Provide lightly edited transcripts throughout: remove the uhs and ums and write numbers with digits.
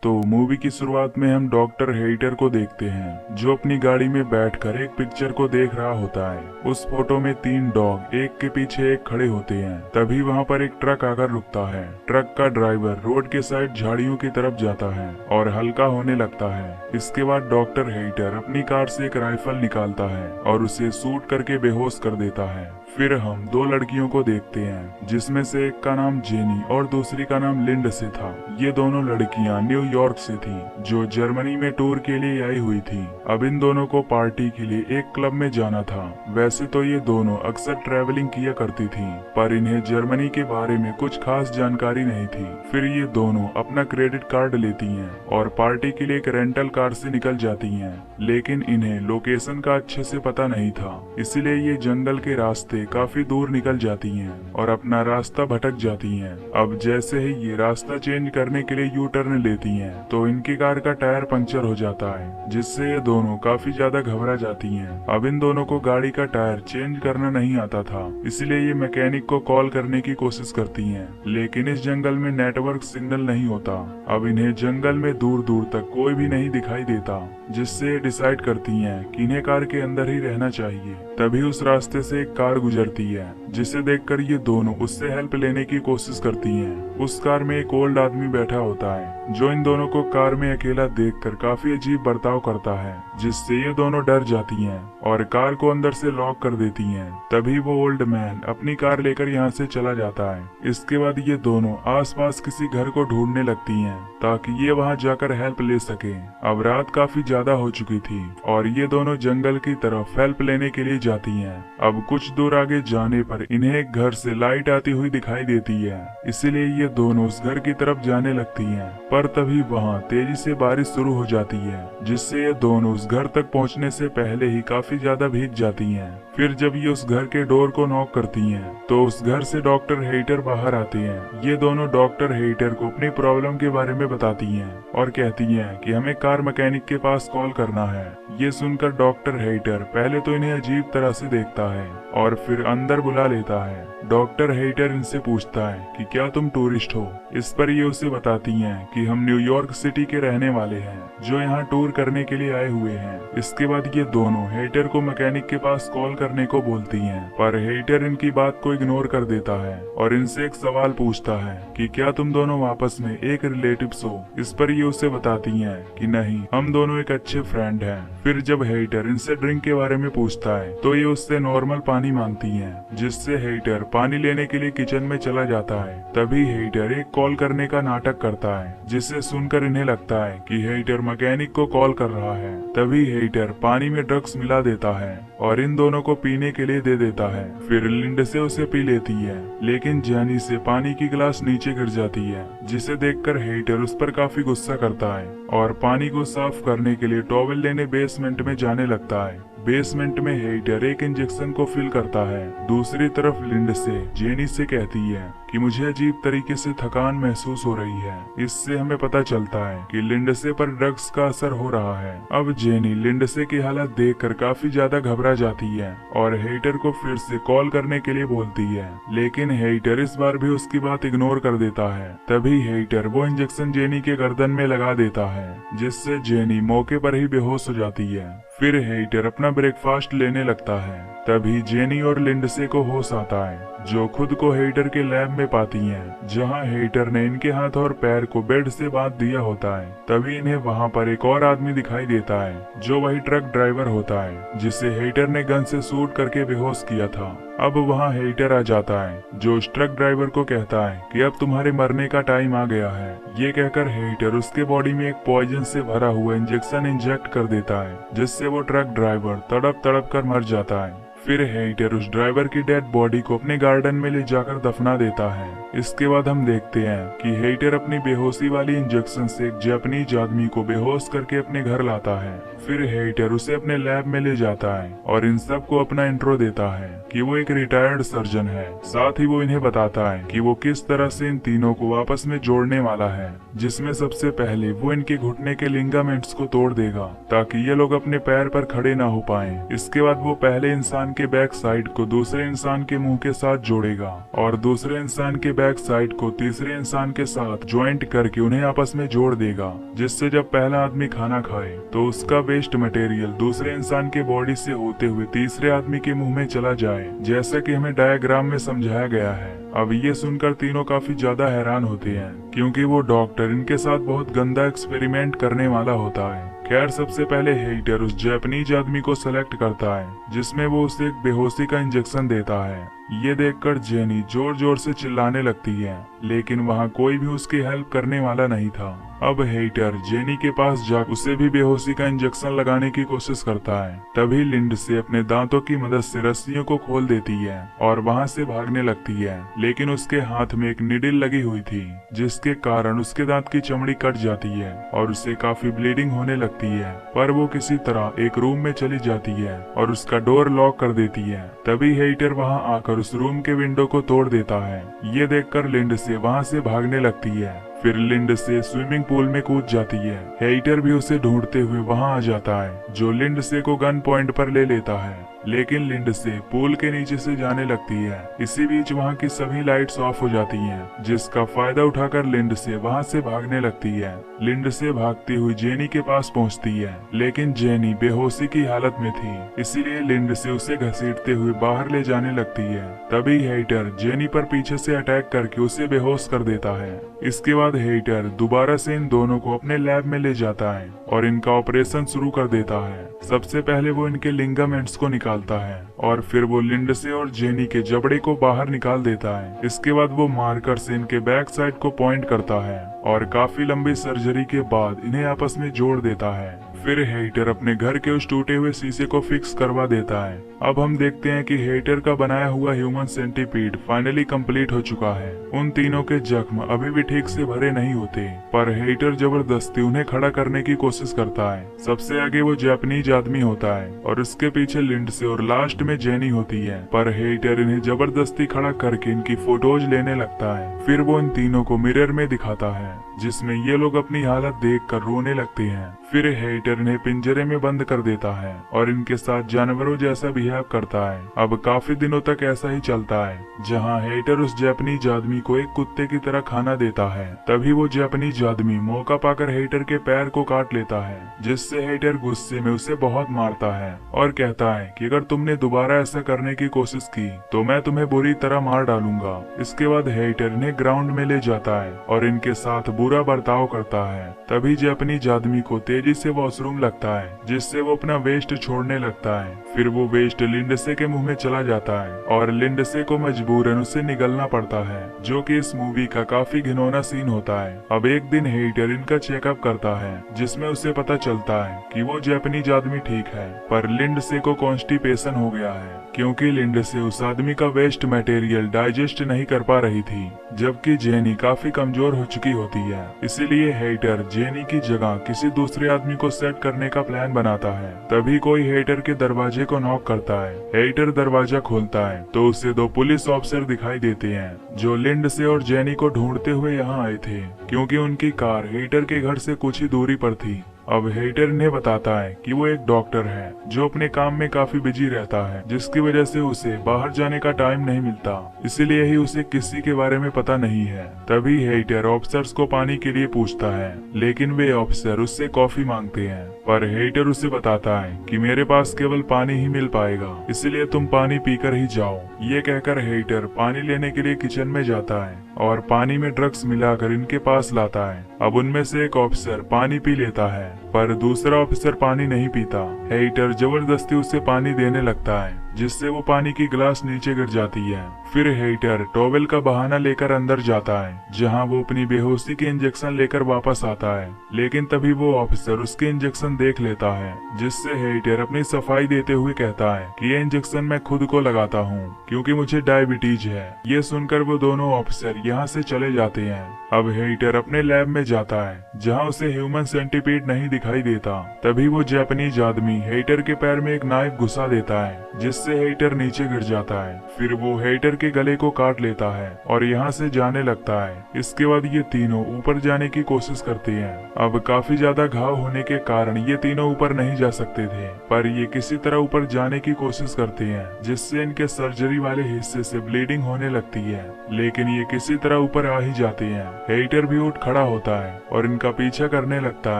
तो मूवी की शुरुआत में हम डॉक्टर हेइटर को देखते हैं जो अपनी गाड़ी में बैठकर एक पिक्चर को देख रहा होता है। उस फोटो में 3 डॉग एक के पीछे एक खड़े होते हैं। तभी वहाँ पर एक ट्रक आकर रुकता है। ट्रक का ड्राइवर रोड के साइड झाड़ियों की तरफ जाता है और हल्का होने लगता है। इसके बाद डॉक्टर हेइटर अपनी कार से एक राइफल निकालता है और उसे शूट करके बेहोश कर देता है। फिर हम 2 लड़कियों को देखते हैं जिसमें से एक का नाम जेनी और दूसरी का नाम लिंडसे था। ये दोनों लड़कियां न्यूयॉर्क से थी जो जर्मनी में टूर के लिए आई हुई थी। अब इन दोनों को पार्टी के लिए एक क्लब में जाना था। वैसे तो ये दोनों अक्सर ट्रैवलिंग किया करती थी पर इन्हें जर्मनी के बारे में कुछ खास जानकारी नहीं थी। फिर ये दोनों अपना क्रेडिट कार्ड लेती हैं और पार्टी के लिए एक रेंटल कार से निकल जाती हैं। लेकिन इन्हें लोकेशन का अच्छे से पता नहीं था, इसलिए ये जंगल के रास्ते काफी दूर निकल जाती हैं और अपना रास्ता भटक जाती हैं। अब जैसे ही ये रास्ता चेंज करने के लिए यू टर्न लेती हैं तो इनकी कार का टायर पंचर हो जाता है, जिससे ये दोनों काफी ज्यादा घबरा जाती हैं। अब इन दोनों को गाड़ी का टायर चेंज करना नहीं आता था, इसलिए ये मैकेनिक को कॉल करने की कोशिश करती हैं। लेकिन इस जंगल में नेटवर्क सिग्नल नहीं होता। अब इन्हें जंगल में दूर दूर तक कोई भी नहीं दिखाई देता, जिससे ये डिसाइड करती हैं कि इन्हें कार के अंदर ही रहना चाहिए। तभी उस रास्ते से एक कार गुजरती है जिसे देखकर ये दोनों उससे हेल्प लेने की कोशिश करती हैं। उस कार में एक ओल्ड आदमी बैठा होता है जो इन दोनों को कार में अकेला देखकर काफी अजीब बर्ताव करता है, जिससे ये दोनों डर जाती हैं और कार को अंदर से लॉक कर देती हैं। तभी वो ओल्ड मैन अपनी कार लेकर यहाँ से चला जाता है। इसके बाद ये दोनों आसपास किसी घर को ढूंढने लगती हैं ताकि ये वहाँ जाकर हेल्प ले सके। अब रात काफी ज्यादा हो चुकी थी और ये दोनों जंगल की तरफ हेल्प लेने के लिए जाती हैं। अब कुछ दूर आगे जाने पर इन्हें एक घर से लाइट आती हुई दिखाई देती है, इसीलिए ये दोनों उस घर की तरफ जाने लगती हैं। पर तभी वहाँ तेजी से बारिश शुरू हो जाती है, जिससे ये दोनों उस घर तक पहुँचने से पहले ही काफी ज्यादा भीग जाती हैं। फिर जब ये उस घर के डोर को नॉक करती हैं, तो उस घर से डॉक्टर हेइटर बाहर आते हैं। ये दोनों डॉक्टर हेइटर को अपनी प्रॉब्लम के बारे में बताती हैं और कहती हैं कि हमें कार मैकेनिक के पास कॉल करना है। ये सुनकर डॉक्टर हेइटर पहले तो इन्हें अजीब तरह से देखता है और फिर अंदर बुला लेता है। डॉक्टर हेइटर इनसे पूछता है कि क्या तुम टूरिस्ट हो। इस पर ये उसे बताती हैं कि हम न्यूयॉर्क सिटी के रहने वाले हैं जो यहाँ टूर करने के लिए आए हुए हैं। इसके बाद ये दोनों हेइटर को मैकेनिक के पास कॉल करने को बोलती हैं, पर हेइटर इनकी बात को इग्नोर कर देता है और इनसे एक सवाल पूछता है कि क्या तुम दोनों आपस में एक रिलेटिव्स हो। इस पर ये उसे बताती हैं कि नहीं, हम दोनों एक अच्छे फ्रेंड हैं। फिर जब हेइटर इनसे ड्रिंक के बारे में पूछता है तो ये उससे नॉर्मल पानी मांगती हैं, जिससे हेइटर पानी लेने के लिए किचन में चला जाता है। तभी हेइटर एक कॉल करने का नाटक करता है, जिसे सुनकर इन्हें लगता है कि हेइटर मैकेनिक को कॉल कर रहा है। तभी हेइटर पानी में ड्रग्स मिला देता है और इन दोनों को पीने के लिए दे देता है। फिर लिंडसे उसे पी लेती है, लेकिन जेनी से पानी की गिलास नीचे गिर जाती है, जिसे देखकर हेइटर उस पर काफी गुस्सा करता है और पानी को साफ करने के लिए टॉवेल लेने बेसमेंट में जाने लगता है। बेसमेंट में हेइटर एक इंजेक्शन को फिल करता है। दूसरी तरफ लिंडसे जेनी से कहती है कि मुझे अजीब तरीके से थकान महसूस हो रही है। इससे हमें पता चलता है कि लिंडसे पर ड्रग्स का असर हो रहा है। अब जेनी लिंडसे की हालत देखकर काफी ज्यादा घबरा जाती है और हेइटर को फिर से कॉल करने के लिए बोलती है, लेकिन हेइटर इस बार भी उसकी बात इग्नोर कर देता है। तभी हेइटर वो इंजेक्शन जेनी के गर्दन में लगा देता है, जिससे जेनी मौके पर ही बेहोश हो जाती है। फिर हेइटर अपना ब्रेकफास्ट लेने लगता है। तभी जेनी और लिंडसे को होश आता है, जो खुद को हेइटर के लैब में पाती हैं, जहां हेइटर ने इनके हाथ और पैर को बेड से बांध दिया होता है। तभी इन्हें वहां पर एक और आदमी दिखाई देता है, जो वही ट्रक ड्राइवर होता है जिसे हेइटर ने गन से शूट करके बेहोश किया था। अब वहां हेइटर आ जाता है, जो उस ट्रक ड्राइवर को कहता है कि अब तुम्हारे मरने का टाइम आ गया है। ये कहकर हेइटर उसके बॉडी में एक पॉइजन से भरा हुआ इंजेक्शन इंजेक्ट कर देता है, जिससे वो ट्रक ड्राइवर तड़प तड़प कर मर जाता है। फिर हेइटर उस ड्राइवर की डेड बॉडी को अपने गार्डन में ले जाकर दफना देता है। इसके बाद हम देखते हैं कि हेइटर अपनी बेहोशी वाली इंजेक्शन से एक जापानीज आदमी को बेहोश करके अपने घर लाता है। फिर हेइटर उसे अपने लैब में ले जाता है और इन सब को अपना इंट्रो देता है कि वो एक रिटायर्ड सर्जन है। साथ ही वो इन्हें बताता है कि वो किस तरह से इन तीनों को आपस में जोड़ने वाला है, जिसमें सबसे पहले वो इनके घुटने के लिगामेंट्स को तोड़ देगा ताकि ये लोग अपने पैर पर खड़े ना हो पाएं। इसके बाद वो पहले इंसान इंसान के बैक साइड को दूसरे इंसान के मुंह के साथ जोड़ेगा और दूसरे इंसान के बैक साइड को तीसरे इंसान के साथ ज्वाइंट करके उन्हें आपस में जोड़ देगा, जिससे जब पहला आदमी खाना खाए तो उसका वेस्ट मटेरियल दूसरे इंसान के बॉडी से होते हुए तीसरे आदमी के मुंह में चला जाए, जैसा कि हमें डायग्राम में समझाया गया है। अब ये सुनकर तीनों काफी ज्यादा हैरान होते हैं, क्योंकि वो डॉक्टर इनके साथ बहुत गंदा एक्सपेरिमेंट करने वाला होता है। खैर, सबसे पहले हेइटर उस जापानीज आदमी को सेलेक्ट करता है, जिसमें वो उसे एक बेहोशी का इंजेक्शन देता है। ये देखकर जेनी जोर जोर से चिल्लाने लगती है, लेकिन वहाँ कोई भी उसकी हेल्प करने वाला नहीं था। अब हेइटर जेनी के पास जाकर उसे भी बेहोशी का इंजेक्शन लगाने की कोशिश करता है। तभी लिंडसे अपने दांतों की मदद से रस्सियों को खोल देती है और वहाँ से भागने लगती है, लेकिन उसके हाथ में एक निडिल लगी हुई थी, जिसके कारण उसके दांत की चमड़ी कट जाती है और उसे काफी ब्लीडिंग होने लगती है। पर वो किसी तरह एक रूम में चली जाती है और उसका डोर लॉक कर देती है। तभी हेइटर वहाँ आकर उस रूम के विंडो को तोड़ देता है। ये देखकर लिंडसे वहाँ से भागने लगती है। फिर लिंडसे स्विमिंग पूल में कूद जाती है। हेइटर भी उसे ढूंढते हुए वहां आ जाता है, जो लिंडसे को गन पॉइंट पर ले लेता है, लेकिन लिंडसे पूल के नीचे से जाने लगती है। इसी बीच वहां की सभी लाइट्स ऑफ हो जाती हैं, जिसका फायदा उठाकर लिंडसे वहां से भागने लगती है। लिंडसे भागती हुई जेनी के पास पहुंचती है, लेकिन जेनी बेहोशी की हालत में थी, इसीलिए लिंडसे उसे घसीटते हुए बाहर ले जाने लगती है। तभी हेइटर जेनी पर पीछे से अटैक करके उसे बेहोश कर देता है। इसके बाद हेइटर दोबारा से इन दोनों को अपने लैब में ले जाता है और इनका ऑपरेशन शुरू कर देता है। सबसे पहले वो इनके लिगामेंट्स को निकालता है और फिर वो लिंडसे और जेनी के जबड़े को बाहर निकाल देता है। इसके बाद वो मार्कर से इनके बैक साइड को पॉइंट करता है और काफी लंबी सर्जरी के बाद इन्हें आपस में जोड़ देता है। फिर हेइटर अपने घर के उस टूटे हुए शीशे को फिक्स करवा देता है। अब हम देखते हैं कि हेइटर का बनाया हुआ ह्यूमन सेंटीपीड फाइनली कंप्लीट हो चुका है। उन तीनों के जख्म अभी भी ठीक से भरे नहीं होते, पर हेइटर जबरदस्ती उन्हें खड़ा करने की कोशिश करता है। सबसे आगे वो जापानीज आदमी होता है और उसके पीछे लिंडसे और लास्ट में जेनी होती है, पर हेइटर इन्हें जबरदस्ती खड़ा करके इनकी फोटोज लेने लगता है। फिर वो इन तीनों को मिरर में दिखाता है, जिसमें ये लोग अपनी हालत देखकर रोने लगते हैं। फिर हेइटर इन्हें पिंजरे में बंद कर देता है और इनके साथ जानवरों जैसा बिहेव करता है। अब काफी दिनों तक ऐसा ही चलता है, जहां हेइटर उस जापानीज आदमी को एक कुत्ते की तरह खाना देता है। तभी वो जापानीज आदमी मौका पाकर हेइटर के पैर को काट लेता है, जिससे हेइटर गुस्से में उसे बहुत मारता है और कहता है कि अगर तुमने दोबारा ऐसा करने की कोशिश की तो मैं तुम्हें बुरी तरह मार डालूंगा। इसके बाद हेइटर इन्हें ग्राउंड में ले जाता है और इनके साथ बुरा बर्ताव करता है। तभी जापानीज आदमी को तेजी से वॉशरूम लगता है, जिससे वो अपना वेस्ट छोड़ने लगता है। फिर वो वेस्ट लिंडसे के मुंह में चला जाता है और लिंडसे को मजबूरन उसे निगलना पड़ता है, जो कि इस मूवी का काफी घिनौना सीन होता है। अब एक दिन हेइटर इनका चेकअप करता है, जिसमें उसे पता चलता है कि वो जापानीज आदमी ठीक है, पर लिंडसे को कॉन्स्टिपेशन हो गया है, क्योंकि लिंडसे उस आदमी का वेस्ट मटेरियल डाइजेस्ट नहीं कर पा रही थी, जबकि जेनी काफी कमजोर हो चुकी होती है। इसीलिए हेइटर जेनी की जगह किसी दूसरे आदमी को सेट करने का प्लान बनाता है। तभी कोई हेइटर के दरवाजे को नॉक करता है। हेइटर दरवाजा खोलता है तो उसे दो पुलिस ऑफिसर दिखाई देते हैं, जो लिंडसे और जेनी को ढूंढते हुए यहाँ आए थे, क्योंकि उनकी कार हेइटर के घर से कुछ ही दूरी पर थी। अब हेइटर इन्हें बताता है कि वो एक डॉक्टर है, जो अपने काम में काफी बिजी रहता है, जिसकी वजह से उसे बाहर जाने का टाइम नहीं मिलता, इसीलिए ही उसे किसी के बारे में पता नहीं है। तभी हेइटर ऑफिसर्स को पानी के लिए पूछता है, लेकिन वे ऑफिसर उससे कॉफी मांगते हैं, पर हेइटर उसे बताता है कि मेरे पास केवल पानी ही मिल पाएगा, इसलिए तुम पानी पीकर ही जाओ। ये कहकर हेइटर पानी लेने के लिए किचन में जाता है और पानी में ड्रग्स मिलाकर इनके पास लाता है। अब उनमें से एक ऑफिसर पानी पी लेता है, पर दूसरा ऑफिसर पानी नहीं पीता। हेइटर जबरदस्ती उसे पानी देने लगता है, जिससे वो पानी की गिलास नीचे गिर जाती है। फिर हेइटर टॉवेल का बहाना लेकर अंदर जाता है, जहां वो अपनी बेहोशी के इंजेक्शन लेकर वापस आता है, लेकिन तभी वो ऑफिसर उसके इंजेक्शन देख लेता है, जिससे हेइटर अपनी सफाई देते हुए कहता है कि ये इंजेक्शन मैं खुद को लगाता हूँ, क्योंकि मुझे डायबिटीज है। ये सुनकर वो दोनों ऑफिसर यहाँ से चले जाते हैं। अब हेइटर अपने लैब में जाता है, जहाँ उसे ह्यूमन सेंटीपीड नहीं दिखाई देता। तभी वो जापानीज आदमी हेइटर के पैर में एक नाइफ घुसा देता है, जिससे जिससे हेटर नीचे गिर जाता है। फिर वो हेटर के गले को काट लेता है और यहाँ से जाने लगता है। इसके बाद ये तीनों ऊपर जाने की कोशिश करते हैं। अब काफी ज्यादा घाव होने के कारण ये तीनों ऊपर नहीं जा सकते थे, पर ये किसी तरह ऊपर जाने की कोशिश करते हैं, जिससे इनके सर्जरी वाले हिस्से से ब्लीडिंग होने लगती है। लेकिन ये किसी तरह ऊपर आ ही जाते हैं। हेटर भी उठ खड़ा होता है और इनका पीछा करने लगता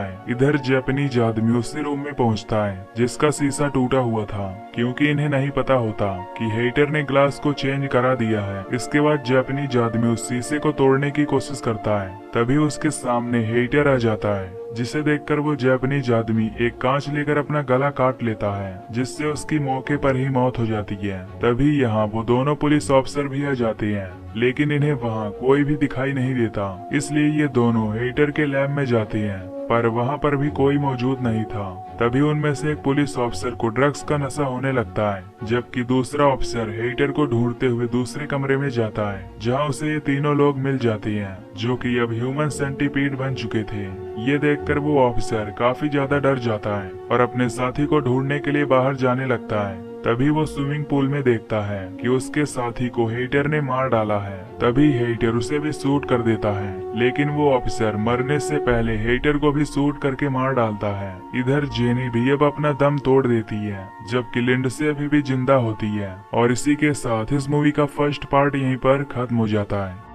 है। इधर जापानीज आदमी उसी रूम में पहुंचता है जिसका शीशा टूटा हुआ था, क्योंकि इन्हें नहीं पता होता कि हेटर ने ग्लास को चेंज करा दिया है। इसके बाद जापानीज आदमी उस शीशे को तोड़ने की कोशिश करता है, तभी उसके सामने हेटर आ जाता है, जिसे देखकर वो जापानीज आदमी एक कांच लेकर अपना गला काट लेता है, जिससे उसकी मौके पर ही मौत हो जाती है। तभी यहाँ वो दोनों पुलिस ऑफिसर भी आ जाते हैं, लेकिन इन्हें वहाँ कोई भी दिखाई नहीं देता। इसलिए ये दोनों हेटर के लैब में जाते हैं, पर वहाँ पर भी कोई मौजूद नहीं था। तभी उनमें से एक पुलिस ऑफिसर को ड्रग्स का नशा होने लगता है, जबकि दूसरा ऑफिसर हेटर को ढूंढते हुए दूसरे कमरे में जाता है, जहाँ उसे ये तीनों लोग मिल जाते हैं, जो कि अब ह्यूमन सेंटीपीड बन चुके थे। ये देखकर वो ऑफिसर काफी ज्यादा डर जाता है और अपने साथी को ढूंढने के लिए बाहर जाने लगता है। तभी वो स्विमिंग पूल में देखता है कि उसके साथी को हेटर ने मार डाला है। तभी हेटर उसे भी शूट कर देता है, लेकिन वो ऑफिसर मरने से पहले हेटर को भी शूट करके मार डालता है। इधर जेनी भी अब अपना दम तोड़ देती है, जबकि लिंडसे अभी भी जिंदा होती है। और इसी के साथ इस मूवी का फर्स्ट पार्ट यहीं पर खत्म हो जाता है।